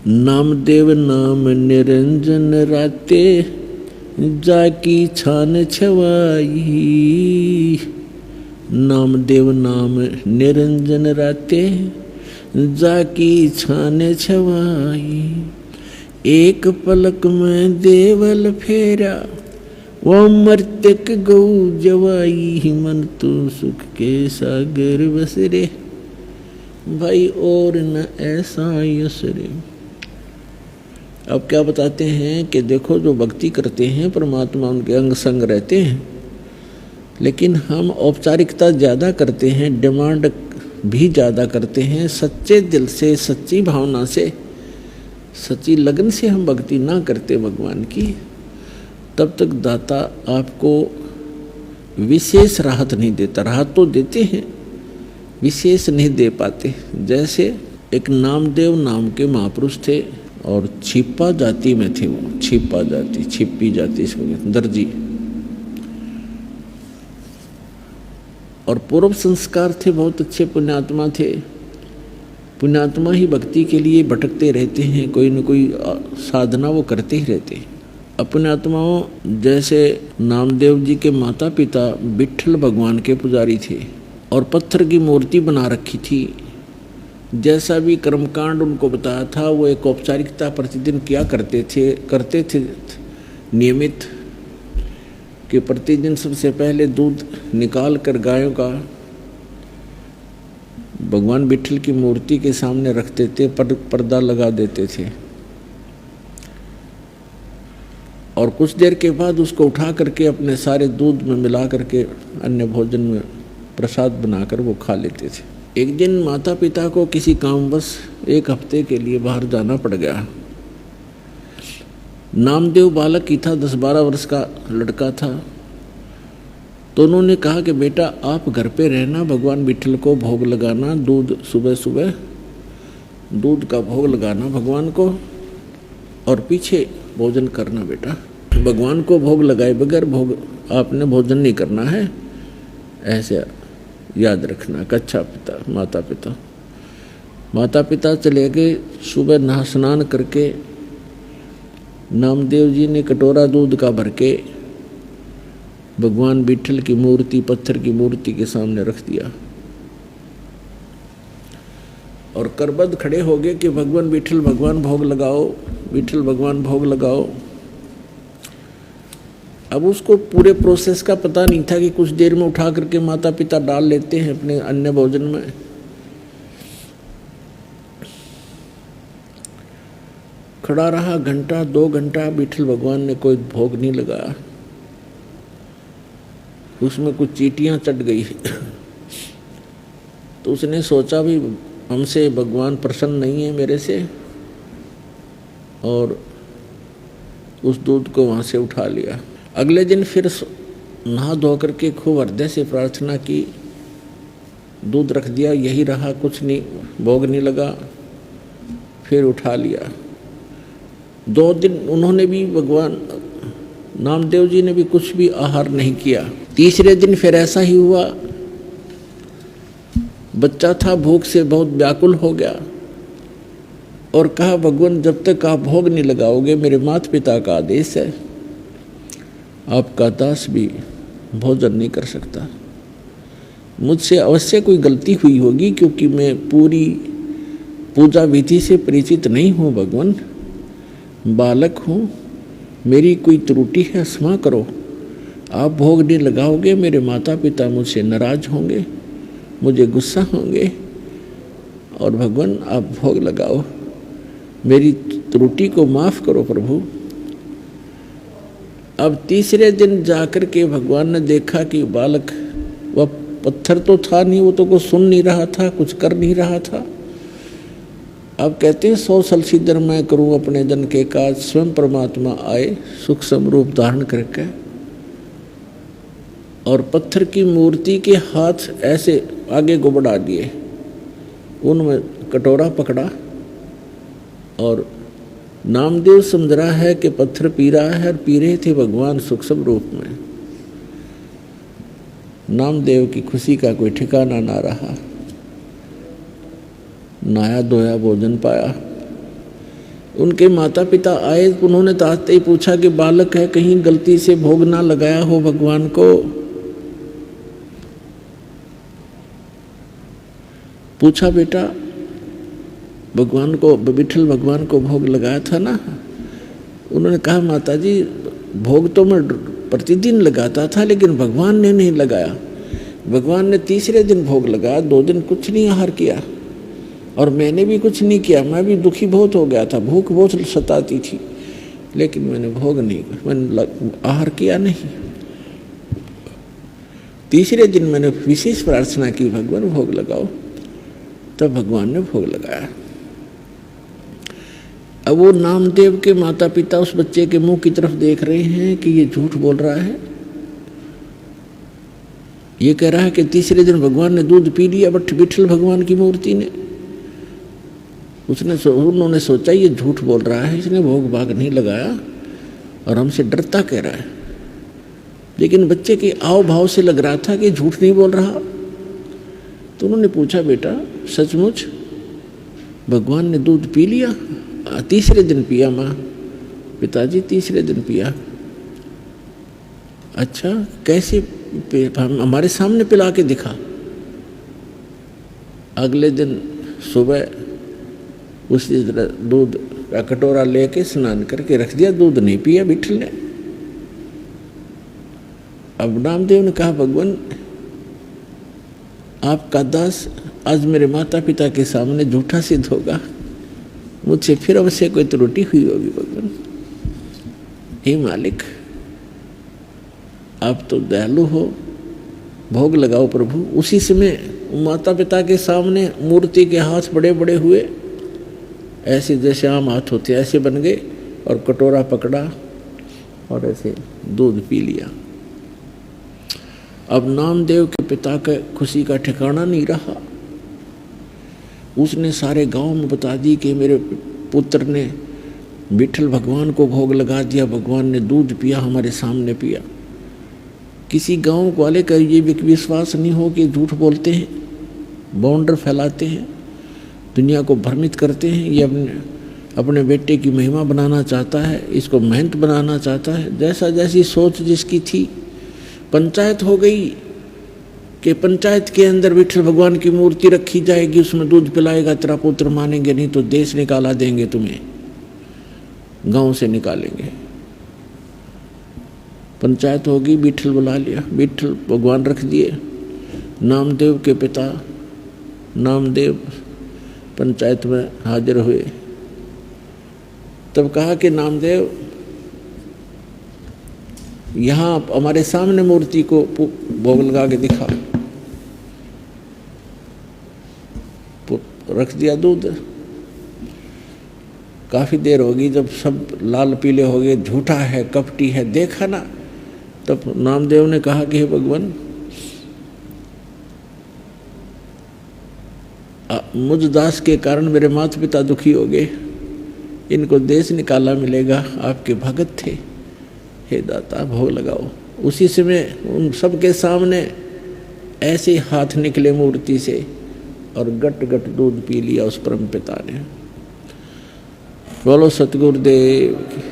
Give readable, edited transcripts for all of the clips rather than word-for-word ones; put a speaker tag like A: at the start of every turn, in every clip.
A: नामदेव नाम निरंजन राते, जाकी छान छवाई। नामदेव नाम निरंजन राते, जाकी छान छवाई। एक पलक में देवल फेरा, वो मर्तक गौ जवाई। मन तो सुख के सागर बसरे, भाई और न ऐसा यसरे। अब क्या बताते हैं कि देखो जो भक्ति करते हैं परमात्मा उनके अंग संग रहते हैं, लेकिन हम औपचारिकता ज़्यादा करते हैं, डिमांड भी ज़्यादा करते हैं। सच्चे दिल से, सच्ची भावना से, सच्ची लगन से हम भक्ति ना करते भगवान की, तब तक दाता आपको विशेष राहत नहीं देता। राहत तो देते हैं, विशेष नहीं दे पाते। जैसे एक नामदेव नाम के महापुरुष थे और छिपा जाति में थे वो। छिपा जाति, छिपी जाति इसको दर्जी, और पूर्व संस्कार थे, बहुत अच्छे पुण्यात्मा थे। पुण्यात्मा ही भक्ति के लिए भटकते रहते हैं, कोई न कोई साधना वो करते ही रहते हैं। अपने आत्माओं जैसे नामदेव जी के माता पिता विट्ठल भगवान के पुजारी थे और पत्थर की मूर्ति बना रखी थी। जैसा भी कर्मकांड उनको बताया था वो एक औपचारिकता प्रतिदिन किया करते थे नियमित, कि प्रतिदिन सबसे पहले दूध निकाल कर गायों का भगवान विट्ठल की मूर्ति के सामने रखते थे, पर्दा लगा देते थे, और कुछ देर के बाद उसको उठा करके अपने सारे दूध में मिला करके अन्य भोजन में प्रसाद बनाकर वो खा लेते थे। एक दिन माता पिता को किसी कामवश एक हफ्ते के लिए बाहर जाना पड़ गया। नामदेव बालक ही था, 10-12 वर्ष का लड़का था। तो उन्होंने कहा कि बेटा आप घर पे रहना, भगवान विट्ठल को भोग लगाना, दूध सुबह सुबह दूध का भोग लगाना भगवान को, और पीछे भोजन करना बेटा। भगवान को भोग लगाए बगैर भोग आपने भोजन नहीं करना है, ऐसे याद रखना। कच्छा पिता माता पिता चले गए। सुबह नहा स्नान करके नामदेव जी ने कटोरा दूध का भर के भगवान विट्ठल की मूर्ति, पत्थर की मूर्ति के सामने रख दिया और करबद्ध खड़े हो गए कि भगवान विट्ठल भगवान भोग लगाओ, विट्ठल भगवान भोग लगाओ। अब उसको पूरे प्रोसेस का पता नहीं था कि कुछ देर में उठा करके माता पिता डाल लेते हैं अपने अन्य भोजन में। खड़ा रहा घंटा 2 घंटा, विट्ठल भगवान ने कोई भोग नहीं लगाया। उसमें कुछ चींटियां चढ़ गई तो उसने सोचा भी हमसे भगवान प्रसन्न नहीं है मेरे से, और उस दूध को वहाँ से उठा लिया। अगले दिन फिर नहा धो करके खूब हृदय से प्रार्थना की, दूध रख दिया, यही रहा, कुछ नहीं, भोग नहीं लगा, फिर उठा लिया। 2 दिन उन्होंने भी, भगवान नामदेव जी ने भी कुछ भी आहार नहीं किया। तीसरे दिन फिर ऐसा ही हुआ। बच्चा था, भूख से बहुत व्याकुल हो गया और कहा भगवान जब तक आप भोग नहीं लगाओगे, मेरे माता पिता का आदेश है, आपका दास भी भोजन नहीं कर सकता। मुझसे अवश्य कोई गलती हुई होगी, क्योंकि मैं पूरी पूजा विधि से परिचित नहीं हूँ भगवान, बालक हूँ, मेरी कोई त्रुटि है, क्षमा करो। आप भोग नहीं लगाओगे, मेरे माता पिता मुझसे नाराज होंगे, मुझे गुस्सा होंगे, और भगवान आप भोग लगाओ, मेरी त्रुटि को माफ़ करो प्रभु। अब तीसरे दिन जाकर के भगवान ने देखा कि बालक, वह पत्थर तो था नहीं, वो तो कुछ सुन नहीं रहा था, कुछ कर नहीं रहा था। अब कहते हैं 100 सलसीधर मैं करूं अपने जन के काज, स्वयं परमात्मा आए सुख समरूप धारण करके, और पत्थर की मूर्ति के हाथ ऐसे आगे को बढ़ा दिए, उनमें कटोरा पकड़ा, और नामदेव समझ रहा है कि पत्थर पी रहा है, और पी रहे थे भगवान सुख स्वरूप में। नामदेव की खुशी का कोई ठिकाना ना रहा। नहाया धोया, भोजन पाया, उनके माता पिता आए, उन्होंने तो आते ही पूछा कि बालक है, कहीं गलती से भोग ना लगाया हो भगवान को। पूछा बेटा भगवान को, विठल भगवान को भोग लगाया था ना? उन्होंने कहा माता जी भोग तो मैं प्रतिदिन लगाता था, लेकिन भगवान ने नहीं लगाया। भगवान ने तीसरे दिन भोग लगाया, 2 दिन कुछ नहीं आहार किया, और मैंने भी कुछ नहीं किया। मैं भी बहुत हो गया था, भूख बहुत सताती थी, लेकिन मैंने भोग नहीं, मैंने आहार किया नहीं। तीसरे दिन मैंने विशेष प्रार्थना की, भगवान भोग लगाओ, तब भगवान ने भोग लगाया। अब वो नामदेव के माता पिता उस बच्चे के मुंह की तरफ देख रहे हैं कि ये झूठ बोल रहा है। ये कह रहा है कि तीसरे दिन भगवान ने दूध पी लिया, बट विठल भगवान की मूर्ति ने, उन्होंने सोचा ये झूठ बोल रहा है, इसने भोग भाग नहीं लगाया और हमसे डरता कह रहा है। लेकिन बच्चे के आव भाव से लग रहा था कि झूठ नहीं बोल रहा। तो उन्होंने पूछा बेटा सचमुच भगवान ने दूध पी लिया? तीसरे दिन पिया माँ। पिताजी तीसरे दिन पिया। अच्छा कैसे? हमारे सामने पिला के दिखा। अगले दिन सुबह उसी तरह दूध का कटोरा लेके स्नान करके रख दिया, दूध नहीं पिया विठल ने। अब नामदेव ने कहा भगवान आपका दास आज मेरे माता पिता के सामने झूठा सिद्ध होगा, मुझसे फिर अवश्य कोई त्रुटि हुई होगी। भगवान हे मालिक आप तो दयालु हो, भोग लगाओ प्रभु। उसी समय माता पिता के सामने मूर्ति के हाथ बड़े बड़े हुए, ऐसे जैसे आम हाथ होते ऐसे बन गए, और कटोरा पकड़ा और ऐसे दूध पी लिया। अब नामदेव के पिता का खुशी का ठिकाना नहीं रहा। उसने सारे गांव में बता दी कि मेरे पुत्र ने विठल भगवान को भोग लगा दिया, भगवान ने दूध पिया, हमारे सामने पिया। किसी गांव वाले का ये विश्वास नहीं हो कि झूठ बोलते हैं, बाउंडर फैलाते हैं, दुनिया को भ्रमित करते हैं। ये अपने बेटे की महिमा बनाना चाहता है, इसको महंत बनाना चाहता है। जैसा जैसी सोच जिसकी थी, पंचायत हो गई कि पंचायत के अंदर विठल भगवान की मूर्ति रखी जाएगी, उसमें दूध पिलाएगा तेरा पुत्र, मानेंगे नहीं तो देश निकाला देंगे, तुम्हें गांव से निकालेंगे। पंचायत होगी, विठल बुला लिया, विठल भगवान रख दिए। नामदेव के पिता नामदेव पंचायत में हाजिर हुए। तब कहा कि नामदेव यहाँ हमारे सामने मूर्ति को भोग लगा के दिखा। रख दिया दूध। काफी देर होगी, जब सब लाल पीले हो गए, झूठा है कपटी है, देखा ना, तब नामदेव ने कहा कि हे भगवान मुझ दास के कारण मेरे माता पिता दुखी हो गए, इनको देश निकाला मिलेगा, आपके भगत थे, हे दाता भोग लगाओ। उसी समय उन सबके सामने ऐसे हाथ निकले मूर्ति से और गट गट दूध पी लिया उस परम पिता ने। बोलो सतगुरुदेव की।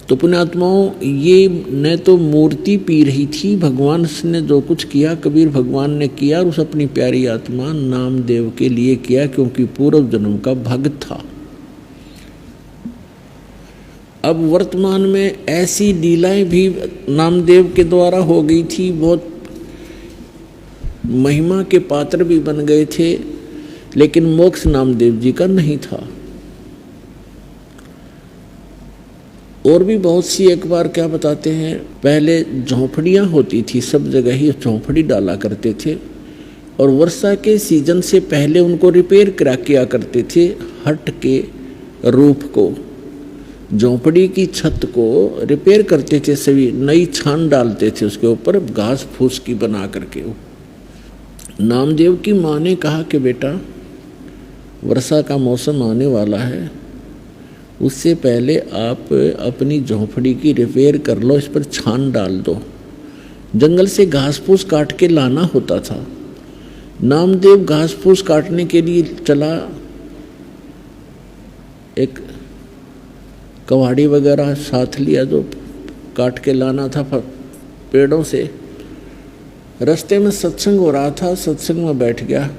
A: तो पुण्यात्माओं, ये न तो मूर्ति पी रही थी, भगवान ने जो कुछ किया कबीर भगवान ने किया, और उस अपनी प्यारी आत्मा नामदेव के लिए किया, क्योंकि पूर्व जन्म का भक्त था। अब वर्तमान में ऐसी लीलाएं भी नामदेव के द्वारा हो गई थी, बहुत महिमा के पात्र भी बन गए थे, लेकिन मोक्ष नामदेव जी का नहीं था। और भी बहुत सी, एक बार क्या बताते हैं, पहले झोंपड़ियां होती थी, सब जगह ही झोंपड़ी डाला करते थे, और वर्षा के सीजन से पहले उनको रिपेयर किया करते थे। हट के रूफ को, झोंपड़ी की छत को रिपेयर करते थे, सभी नई छान डालते थे उसके ऊपर, घास फूस की बना करके। नामदेव की माँ ने कहा कि बेटा वर्षा का मौसम आने वाला है, उससे पहले आप अपनी झोंपड़ी की रिपेयर कर लो, इस पर छान डाल दो। जंगल से घास फूस काट के लाना होता था, नामदेव घास फूस काटने के लिए चला, एक कवाड़ी वगैरह साथ लिया जो काट के लाना था पेड़ों से। रास्ते में सत्संग हो रहा था, सत्संग में बैठ गया,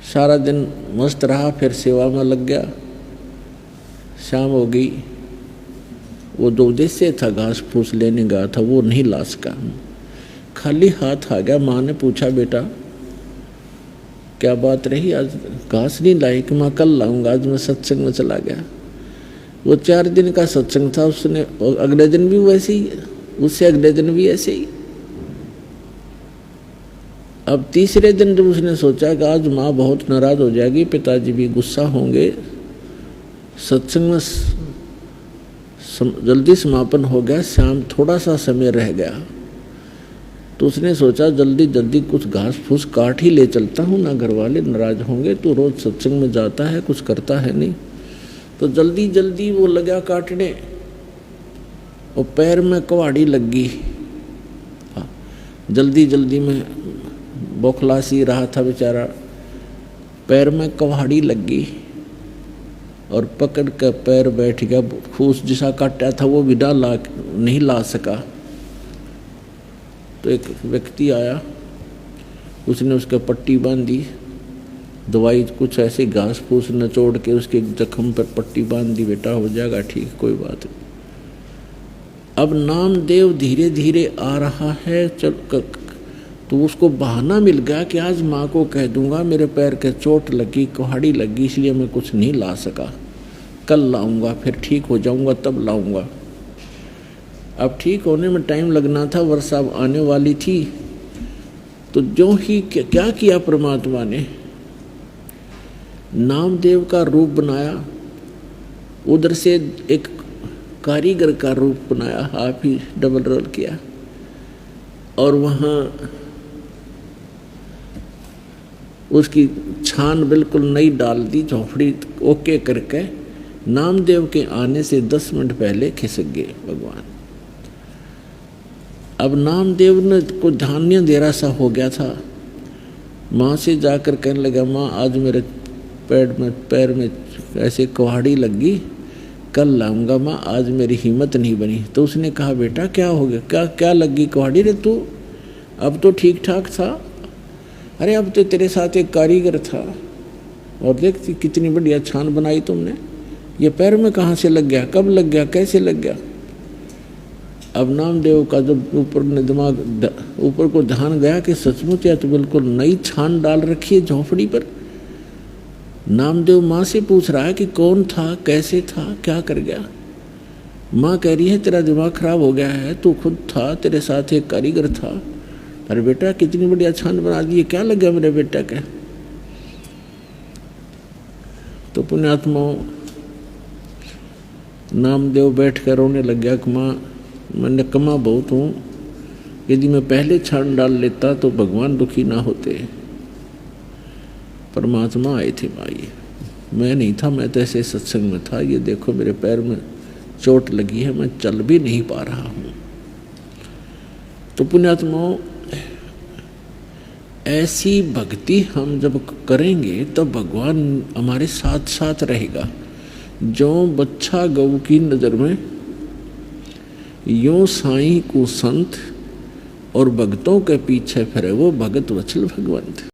A: सारा दिन मस्त रहा, फिर सेवा में लग गया। शाम हो गई, वो जो उद्देश्य था घास फूस लेने गया था वो नहीं ला सका, खाली हाथ आ गया। माँ ने पूछा, बेटा क्या बात रही, आज घास नहीं लाई? कि माँ कल लाऊंगा, आज मैं सत्संग में चला गया। वो 4 दिन का सत्संग था, उसने अगले दिन भी वैसे ही, उससे अगले दिन भी ऐसे ही। अब तीसरे दिन जब उसने सोचा कि आज माँ बहुत नाराज हो जाएगी, पिताजी भी गुस्सा होंगे, सत्संग में जल्दी समापन हो गया, शाम थोड़ा सा समय रह गया, तो उसने सोचा जल्दी जल्दी कुछ घास फूस काट ही ले चलता हूँ, ना घर वाले नाराज होंगे, तो रोज सत्संग में जाता है कुछ करता है नहीं। तो जल्दी जल्दी वो लगा काटने, और पैर में कुहाड़ी लग गई। जल्दी जल्दी में बौखला सी रहा था बेचारा, पैर में कुहाड़ी लग गई और पकड़ कर पैर बैठ गया। फूस जिसा काटा था वो भी नहीं ला सका। तो एक व्यक्ति आया, उसने उसके पट्टी बांधी, दवाई कुछ ऐसे घास फूस नचोड़ के उसके जख्म पर पट्टी बांध दी, बेटा हो जाएगा ठीक, कोई बात नहीं। अब नामदेव धीरे धीरे आ रहा है, तो उसको बहाना मिल गया कि आज माँ को कह दूंगा मेरे पैर के चोट लगी, कुहाड़ी लगी, इसलिए मैं कुछ नहीं ला सका, कल लाऊंगा, फिर ठीक हो जाऊंगा तब लाऊंगा। अब ठीक होने में टाइम लगना था, वर्षा आने वाली थी। तो जो ही क्या किया परमात्मा ने, नामदेव का रूप बनाया, उधर से एक कारीगर का रूप बनाया, आप ही डबल रोल किया, और वहाँ उसकी छान बिल्कुल नई डाल दी, झोपड़ी ओके करके नामदेव के आने से 10 मिनट पहले खिसक गए भगवान। अब नामदेव ने को धान्य देरा सा हो गया था, माँ से जाकर कहने लगा, माँ आज मेरे पैर में ऐसे कुहाड़ी लगी, कल लाऊंगा माँ, आज मेरी हिम्मत नहीं बनी। तो उसने कहा, बेटा क्या हो गया, क्या लगी कुहाड़ी रे तू, अब तो ठीक ठाक था। अरे अब तो तेरे साथ एक कारीगर था, और देख कितनी बढ़िया छान बनाई तुमने, ये पैर में कहाँ से लग गया, कब लग गया, कैसे लग गया। अब नामदेव का जब ऊपर को ध्यान गया कि सचमुच या तो बिल्कुल नई छान डाल रखी है झोपड़ी पर। नामदेव माँ से पूछ रहा है कि कौन था, कैसे था, क्या कर गया। माँ कह रही है तेरा दिमाग खराब हो गया है, तू खुद था, तेरे साथ एक कारीगर था, अरे बेटा कितनी बढ़िया छान बना दी, क्या लग गया मेरे बेटा के। तो पुण्यात्माओं, नामदेव बैठ कर रोने लग गया कि माँ मैं निकम्मा बहुत हूँ, यदि मैं पहले छान डाल लेता तो भगवान दुखी ना होते। परमात्मा आए थे माई, मैं नहीं था, मैं तो ऐसे सत्संग में था, ये देखो मेरे पैर में चोट लगी है, मैं चल भी नहीं पा रहा हूँ। तो पुण्यात्माओं, ऐसी भक्ति हम जब करेंगे तब तो भगवान हमारे साथ साथ रहेगा। जो बच्चा गऊ की नज़र में, यूं साईं को संत, और भक्तों के पीछे फिरे वो भगत वत्सल भगवंत।